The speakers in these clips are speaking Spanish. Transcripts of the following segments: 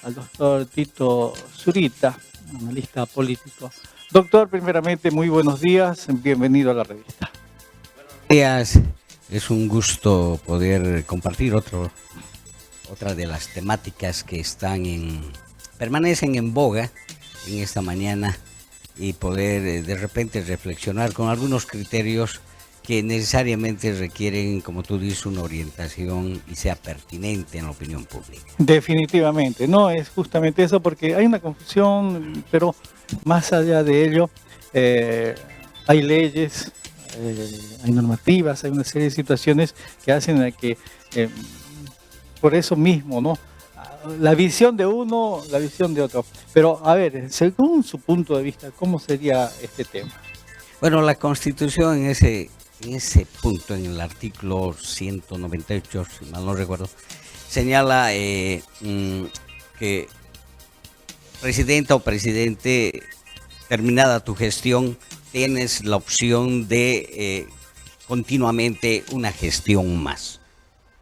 al doctor Tito Zurita, analista político. Doctor, primeramente, muy buenos días, bienvenido a la revista. Buenos días, es un gusto poder compartir otra de las temáticas que permanecen en boga en esta mañana y poder de repente reflexionar con algunos criterios que necesariamente requieren, como tú dices, una orientación y sea pertinente en la opinión pública. Definitivamente, no es justamente eso, porque hay una confusión, pero más allá de ello, hay leyes, hay normativas, hay una serie de situaciones que hacen a que, por eso mismo, ¿no? La visión de uno, la visión de otro. Pero, a ver, según su punto de vista, ¿cómo sería este tema? Bueno, la Constitución en ese punto, en el artículo 198, si mal no recuerdo, señala que presidenta o presidente, terminada tu gestión, tienes la opción de continuamente una gestión más.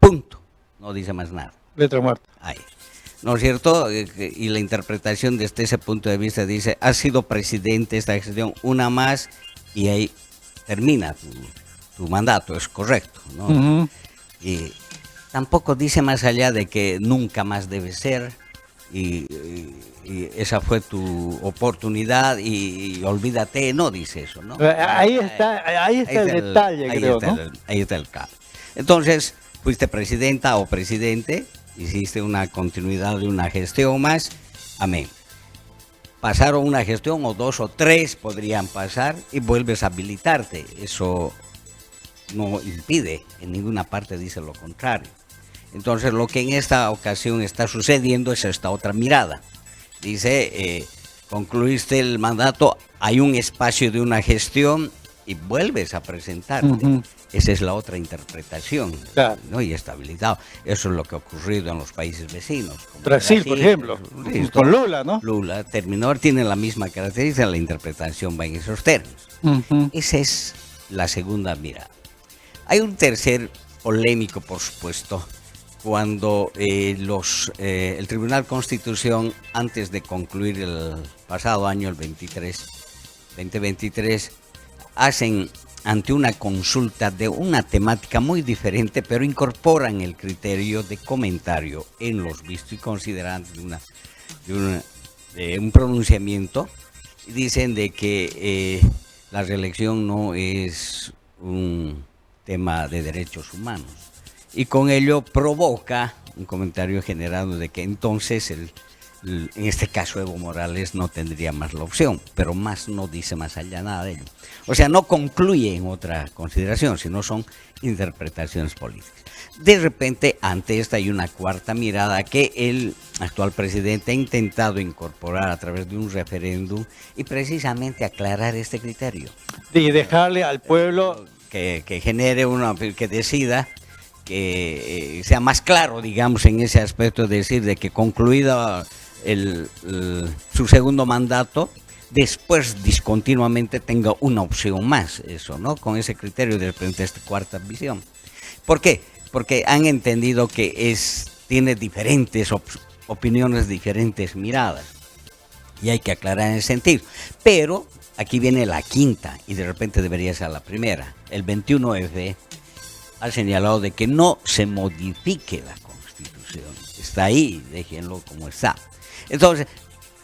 Punto. No dice más nada. Letra muerta. Ahí. ¿No es cierto? Y la interpretación desde ese punto de vista dice, has sido presidente esta gestión, una más, y ahí termina tu mandato, es correcto, ¿no? Uh-huh. Y tampoco dice más allá de que nunca más debe ser, y esa fue tu oportunidad y olvídate, no dice eso, ¿no? Ahí está el detalle, creo, ¿no? Ahí está el caso. Entonces, fuiste presidenta o presidente, hiciste una continuidad de una gestión más, amén. Pasaron una gestión o dos o tres podrían pasar y vuelves a habilitarte. Eso no impide, en ninguna parte dice lo contrario. Entonces lo que en esta ocasión está sucediendo es esta otra mirada. Dice, concluiste el mandato, hay un espacio de una gestión y vuelves a presentarte. Uh-huh. Esa es la otra interpretación, claro, ¿no? Y estabilizado. Eso es lo que ha ocurrido en los países vecinos. Brasil, por ejemplo, con Lula, ¿no? Lula terminó, tiene la misma característica, la interpretación va en esos términos. Uh-huh. Esa es la segunda mirada. Hay un tercer polémico, por supuesto, cuando el Tribunal Constitución, antes de concluir el pasado año, el 2023, hacen ante una consulta de una temática muy diferente, pero incorporan el criterio de comentario en los vistos y considerantes de un pronunciamiento. Dicen de que la reelección no es un tema de derechos humanos. Y con ello provoca un comentario generado de que entonces, en este caso Evo Morales no tendría más la opción, pero más no dice más allá nada de ello. O sea, no concluye en otra consideración, sino son interpretaciones políticas. De repente, ante esta hay una cuarta mirada que el actual presidente ha intentado incorporar a través de un referéndum y precisamente aclarar este criterio. Y dejarle al pueblo que genere que decida, que sea más claro, digamos, en ese aspecto, de decir de que concluida su segundo mandato, después discontinuamente tenga una opción más, eso, ¿no? Con ese criterio de repente esta cuarta visión. ¿Por qué? Porque han entendido que tiene diferentes opiniones, diferentes miradas, y hay que aclarar en ese sentido. Pero aquí viene la quinta, y de repente debería ser la primera. El 21F ha señalado de que no se modifique la Constitución. Está ahí, déjenlo como está. Entonces,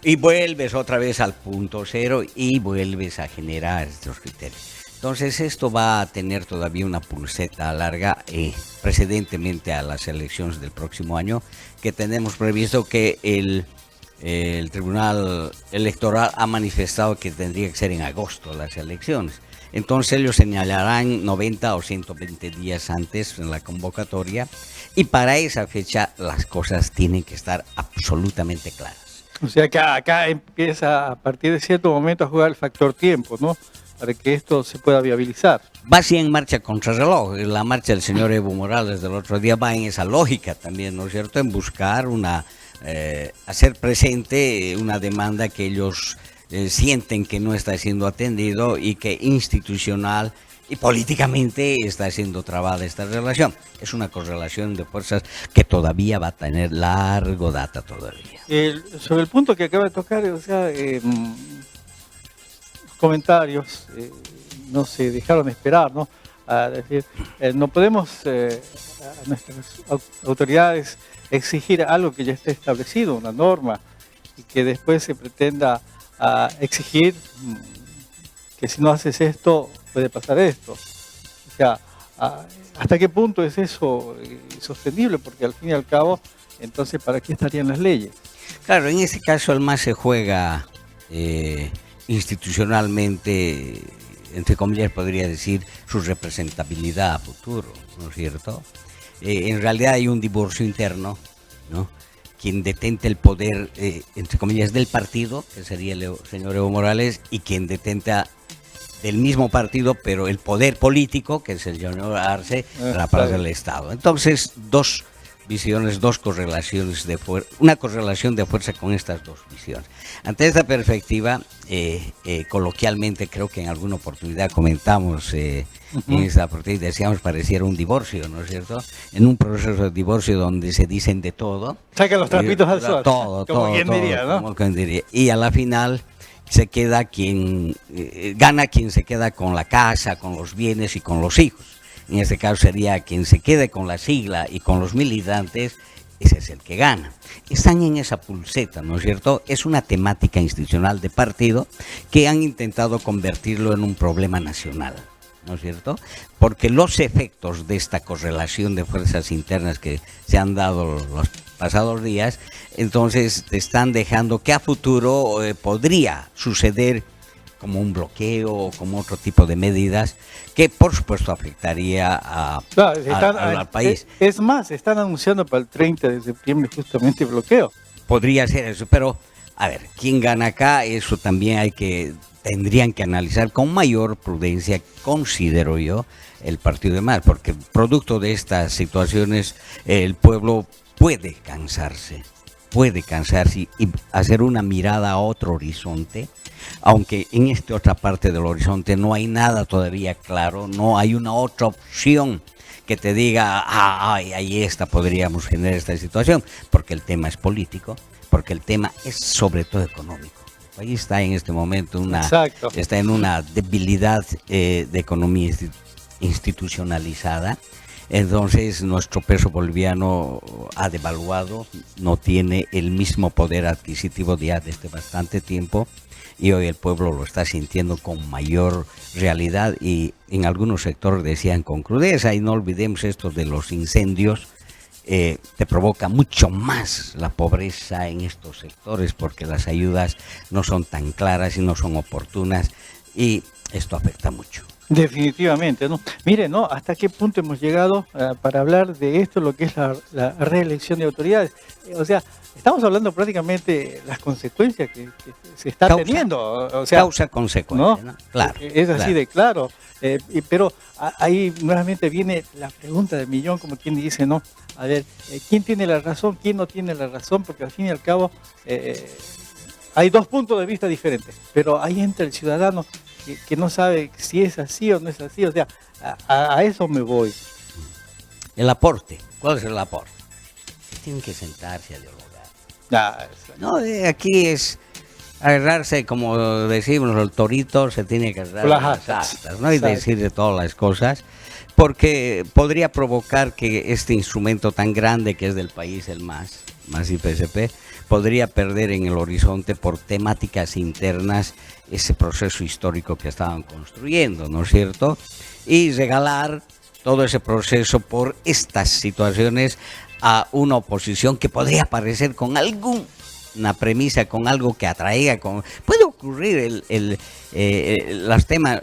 y vuelves otra vez al punto cero y vuelves a generar estos criterios. Entonces, esto va a tener todavía una pulseta larga, precedentemente a las elecciones del próximo año, que tenemos previsto que el Tribunal Electoral ha manifestado que tendría que ser en agosto las elecciones. Entonces ellos señalarán 90 o 120 días antes en la convocatoria, y para esa fecha las cosas tienen que estar absolutamente claras. O sea que acá empieza a partir de cierto momento a jugar el factor tiempo, ¿no? Para que esto se pueda viabilizar. Va así en marcha contrarreloj. La marcha del señor Evo Morales del otro día va en esa lógica también, ¿no es cierto? En buscar hacer presente una demanda que ellos sienten que no está siendo atendido y que institucional y políticamente está siendo trabada esta relación. Es una correlación de fuerzas que todavía va a tener largo data todavía. Sobre el punto que acaba de tocar, o sea, comentarios no se dejaron esperar, ¿no? A decir, no podemos a nuestras autoridades exigir algo que ya esté establecido, una norma, y que después se pretenda exigir que si no haces esto, puede pasar esto. O sea, ¿hasta qué punto es eso sostenible? Porque al fin y al cabo, entonces, ¿para qué estarían las leyes? Claro, en este caso el MAS se juega institucionalmente, entre comillas podría decir, su representabilidad a futuro, ¿no es cierto? En realidad hay un divorcio interno, ¿no? Quien detenta el poder, entre comillas, del partido, que sería el señor Evo Morales, y quien detenta del mismo partido, pero el poder político, que es el señor Arce, la plaza del Estado. Entonces, dos visiones, dos correlaciones de fuerza, una correlación de fuerza con estas dos visiones. Ante esta perspectiva, coloquialmente creo que en alguna oportunidad comentamos en esta oportunidad, decíamos pareciera un divorcio, ¿no es cierto? En un proceso de divorcio donde se dicen de todo. Sacan los trapitos al sol. Todo, como quien diría, ¿no? Como quien diría. Y a la final se queda gana quien se queda con la casa, con los bienes y con los hijos. En este caso sería quien se quede con la sigla y con los militantes, ese es el que gana. Están en esa pulseta, ¿no es cierto? Es una temática institucional de partido que han intentado convertirlo en un problema nacional, ¿no es cierto? Porque los efectos de esta correlación de fuerzas internas que se han dado los pasados días, entonces te están dejando que a futuro podría suceder como un bloqueo o como otro tipo de medidas que por supuesto afectaría al país. Es más, están anunciando para el 30 de septiembre justamente el bloqueo. Podría ser eso, pero a ver, ¿quién gana acá? Eso también tendrían que analizar con mayor prudencia, considero yo, el partido de MAS, porque producto de estas situaciones el pueblo puede cansarse y hacer una mirada a otro horizonte, aunque en esta otra parte del horizonte no hay nada todavía claro, no hay una otra opción que te diga, ahí podríamos generar esta situación, porque el tema es político, porque el tema es sobre todo económico. El país está en este momento está en una debilidad de economía institucionalizada. Entonces nuestro peso boliviano ha devaluado, no tiene el mismo poder adquisitivo ya desde bastante tiempo y hoy el pueblo lo está sintiendo con mayor realidad y en algunos sectores decían con crudeza, y no olvidemos esto de los incendios, te provoca mucho más la pobreza en estos sectores porque las ayudas no son tan claras y no son oportunas y esto afecta mucho. Definitivamente, ¿no? Mire, ¿no? ¿Hasta qué punto hemos llegado para hablar de esto, lo que es la reelección de autoridades? O sea, estamos hablando prácticamente las consecuencias que se está teniendo. O sea, causa-consecuencia, ¿no? Claro. Es así de claro. Pero ahí nuevamente viene la pregunta del millón, como quien dice, ¿no? A ver, ¿quién tiene la razón? ¿Quién no tiene la razón? Porque al fin y al cabo hay dos puntos de vista diferentes, pero ahí entra el ciudadano que no sabe si es así o no es así, o sea, a eso me voy. El aporte, ¿cuál es el aporte? Tienen que sentarse a dialogar. No, aquí es agarrarse, como decimos, el torito se tiene que agarrar las astas, ¿no? Y decir de todas las cosas, porque podría provocar que este instrumento tan grande que es del país, el MAS y PSP, podría perder en el horizonte por temáticas internas ese proceso histórico que estaban construyendo, ¿no es cierto? Y regalar todo ese proceso por estas situaciones a una oposición que podría aparecer con alguna premisa, con algo que atraiga, puede ocurrir los temas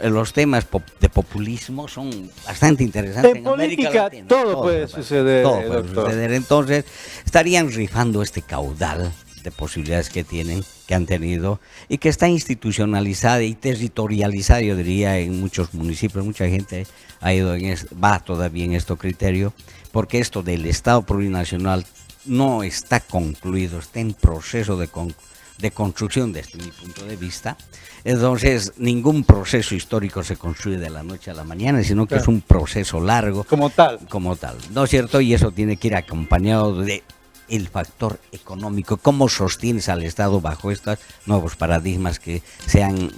de populismo son bastante interesantes. En política todo puede suceder. Todo puede suceder. Entonces estarían rifando este caudal de posibilidades que han tenido y que está institucionalizada y territorializada, yo diría, en muchos municipios. Mucha gente va todavía en este criterio, porque esto del Estado plurinacional no está concluido, está en proceso de construcción desde mi punto de vista. Entonces, ningún proceso histórico se construye de la noche a la mañana, sino que es un proceso largo. Como tal. Como tal, ¿no es cierto? Y eso tiene que ir acompañado de el factor económico, cómo sostienes al Estado bajo estos nuevos paradigmas que se han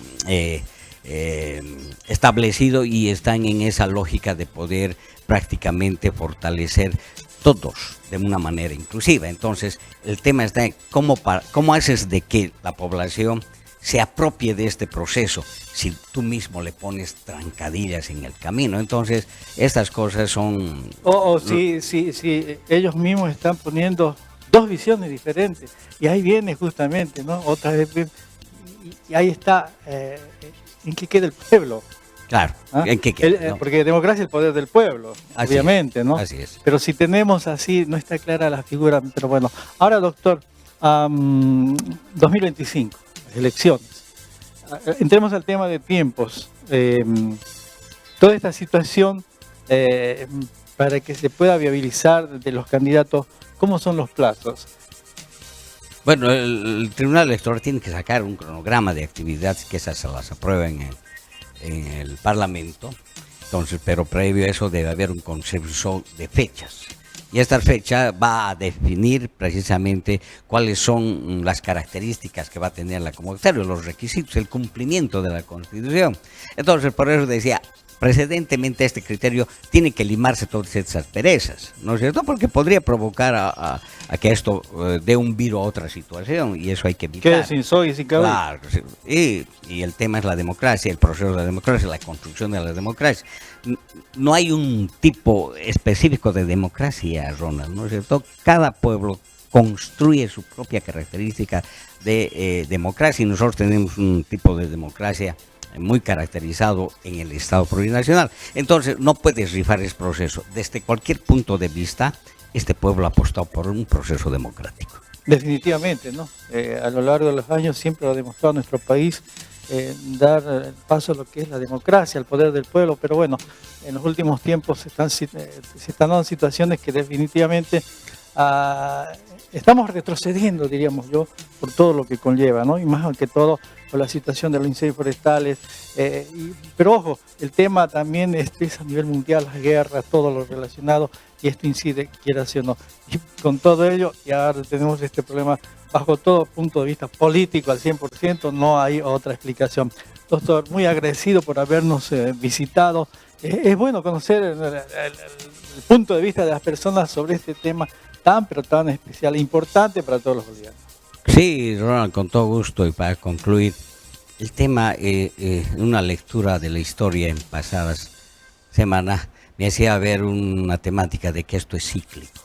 establecido y están en esa lógica de poder prácticamente fortalecer todos de una manera inclusiva. Entonces, el tema está en cómo haces de que la población se apropie de este proceso si tú mismo le pones trancadillas en el camino. Entonces, estas cosas son... Sí, ellos mismos están poniendo dos visiones diferentes. Y ahí viene justamente, ¿no? Otra vez, y ahí está, ¿en qué queda el pueblo? Claro, ¿Ah? ¿en qué queda? ¿No? Porque democracia es el poder del pueblo, Así obviamente, es, ¿no? así es. Pero si tenemos así, no está clara la figura. Pero bueno, ahora, doctor, 2025, elecciones. Entremos al tema de tiempos. Toda esta situación, para que se pueda viabilizar de los candidatos, ¿cómo son los plazos? Bueno, el Tribunal Electoral tiene que sacar un cronograma de actividades que esas se las aprueben en el Parlamento. Entonces, pero previo a eso debe haber un consenso de fechas. Y esta fecha va a definir precisamente cuáles son las características que va a tener la convocatoria, los requisitos, el cumplimiento de la Constitución. Entonces, por eso decía, precedentemente este criterio tiene que limarse todas estas perezas, ¿no es cierto? Porque podría provocar a que esto dé un viro a otra situación y eso hay que evitar. Quede sin soy y sin cabello. Claro, y el tema es la democracia, el proceso de la democracia, la construcción de la democracia. No hay un tipo específico de democracia, Ronald, ¿no es cierto? Cada pueblo construye su propia característica de democracia y nosotros tenemos un tipo de democracia muy caracterizado en el Estado plurinacional. Entonces, no puedes rifar ese proceso. Desde cualquier punto de vista, este pueblo ha apostado por un proceso democrático. Definitivamente, ¿no? A lo largo de los años siempre lo ha demostrado nuestro país, dar paso a lo que es la democracia, al poder del pueblo, pero bueno, en los últimos tiempos se están dando situaciones que definitivamente estamos retrocediendo, diríamos yo, por todo lo que conlleva, ¿no? Y más que todo por la situación de los incendios forestales, pero ojo, el tema también es a nivel mundial, las guerras, todo lo relacionado, y esto incide, quiera o no. Y con todo ello, y ahora tenemos este problema bajo todo punto de vista político al 100%, no hay otra explicación. Doctor, muy agradecido por habernos visitado. Es bueno conocer el punto de vista de las personas sobre este tema pero tan especial, importante para todos los bolivianos. Sí, Ronald, con todo gusto. Y para concluir, el tema, una lectura de la historia en pasadas semanas, me hacía ver una temática de que esto es cíclico.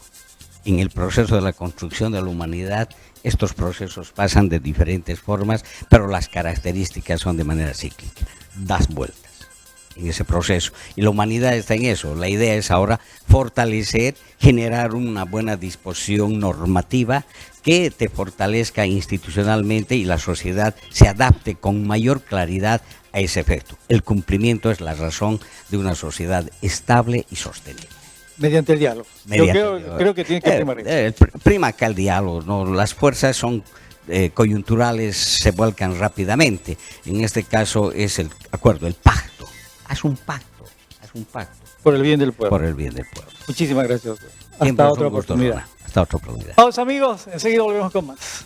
En el proceso de la construcción de la humanidad, estos procesos pasan de diferentes formas, pero las características son de manera cíclica. Das vueltas en ese proceso. Y la humanidad está en eso. La idea es ahora fortalecer, generar una buena disposición normativa que te fortalezca institucionalmente y la sociedad se adapte con mayor claridad a ese efecto. El cumplimiento es la razón de una sociedad estable y sostenible. Mediante el diálogo. Creo que tiene que primar eso. Prima acá el diálogo, ¿no? Las fuerzas son coyunturales, se vuelcan rápidamente. En este caso es el acuerdo, el pacto. Haz un pacto. Por el bien del pueblo. Por el bien del pueblo. Muchísimas gracias, doctor. Hasta otra oportunidad. Hasta otra oportunidad. Vamos, amigos, enseguida volvemos con más.